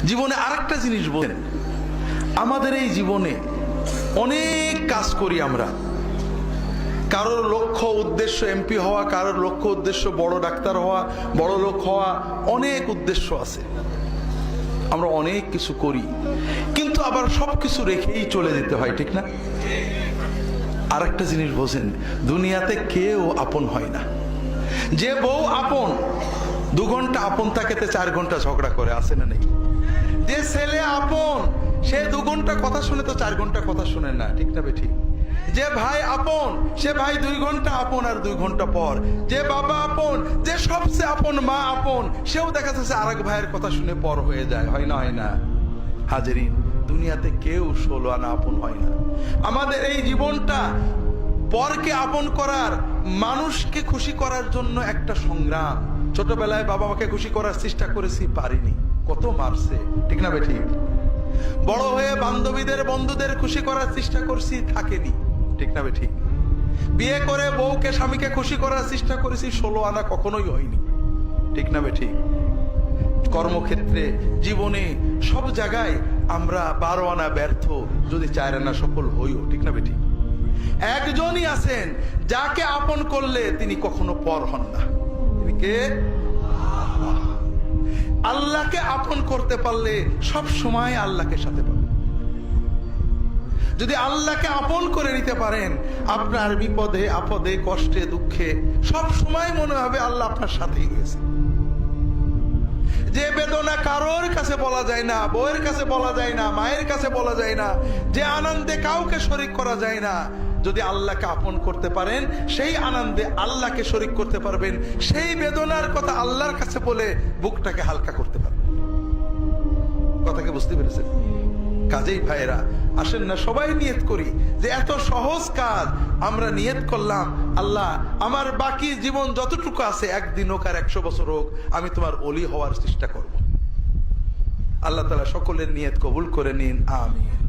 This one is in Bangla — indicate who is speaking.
Speaker 1: জীবনে আরেকটা জিনিস বলেন, আমাদের এই জীবনে অনেক কাজ করি আমরা। কারোর লক্ষ্য উদ্দেশ্য এমপি হওয়া, কারোর লক্ষ্য উদ্দেশ্য বড় ডাক্তার হওয়া, বড় লোক হওয়া, অনেক উদ্দেশ্য আছে। আমরা অনেক কিছু করি, কিন্তু আবার সবকিছু রেখেই চলে যেতে হয়, ঠিক না? আর একটা জিনিস বোঝেন, দুনিয়াতে কেউ আপন হয় না। যে বউ আপন, 2 ঘন্টা আপন থাকেতে 4 ঘন্টা ঝগড়া করে, আছে না নেই? যে ছেলে আপন, সে 2 ঘন্টা কথা শুনে তো 4 ঘন্টা কথা শুনে না, ঠিক না বেঠিক? যে ভাই আপন, সে ভাই 2 ঘন্টা আপন আর 2 ঘন্টা পর। যে বাবা আপন, যে সবচেয়ে আপন মা আপন, সেও দেখা যাচ্ছে আরেক ভাইয়ের কথা শুনে পর হয়ে যায়, হয় না? হয় না হাজেরিন, দুনিয়াতে কেউ 16 আনা আপন হয় না। আমাদের এই জীবনটা পরকে আপন করার, মানুষকে খুশি করার জন্য একটা সংগ্রাম। ছোটবেলায় বাবা মাকে খুশি করার চেষ্টা করেছি, পারিনি, কত মারছে, ঠিক না বেঠিক? বড় হয়ে বান্ধবীদের বন্ধুদের খুশি করার চেষ্টা করছি, থাকেনি, ঠিক না বেঠিক? বিয়ে করে বউকে স্বামীকে খুশি করার চেষ্টা করেছি, 16 আনা কখনোই হয়নি, ঠিক না বেঠিক? কর্মক্ষেত্রে, জীবনে, সব জায়গায় আমরা 12 আনা ব্যর্থ, যদি 4 আনা সফল হইও, ঠিক না বেঠিক? একজনই আছেন যাকে আপন করলে তিনি কখনো পর হন না, তিনি কে? আল্লাহকে আপন করতে পারলে সব সময় আল্লাহকে সাথে পাবেন। যদি আল্লাহকে আপন করে নিতে পারেন, আপনার বিপদে আপদে কষ্টে দুঃখে সব সময় মনে হবে আল্লাহ আপনার সাথেই রয়েছে। যে বেদনা কারোর কাছে বলা যায় না, বউয়ের কাছে বলা যায় না, মায়ের কাছে বলা যায় না, যে আনন্দে কাউকে শরীক করা যায় না, যদি আল্লাহকে আপন করতে পারেন, সেই আনন্দে আল্লাহকে শরীক করতে পারবেন, সেই বেদনার কথা আল্লাহর কাছে বলে বুকটাকে হালকা করতে পারবেন। কথাকে বুঝতে পেরেছেন? কাজেই ভাইয়েরা, আসেন না সবাই নিয়ত করি যে এত সহজ কাজ আমরা নিয়ত করলাম, আল্লাহ আমার বাকি জীবন যতটুকু আছে, 1 দিন হোক আর 100 বছর হোক, আমি তোমার ওলি হওয়ার চেষ্টা করব। আল্লাহ তাআলা সকলের নিয়ত কবুল করে নিন, আমিন।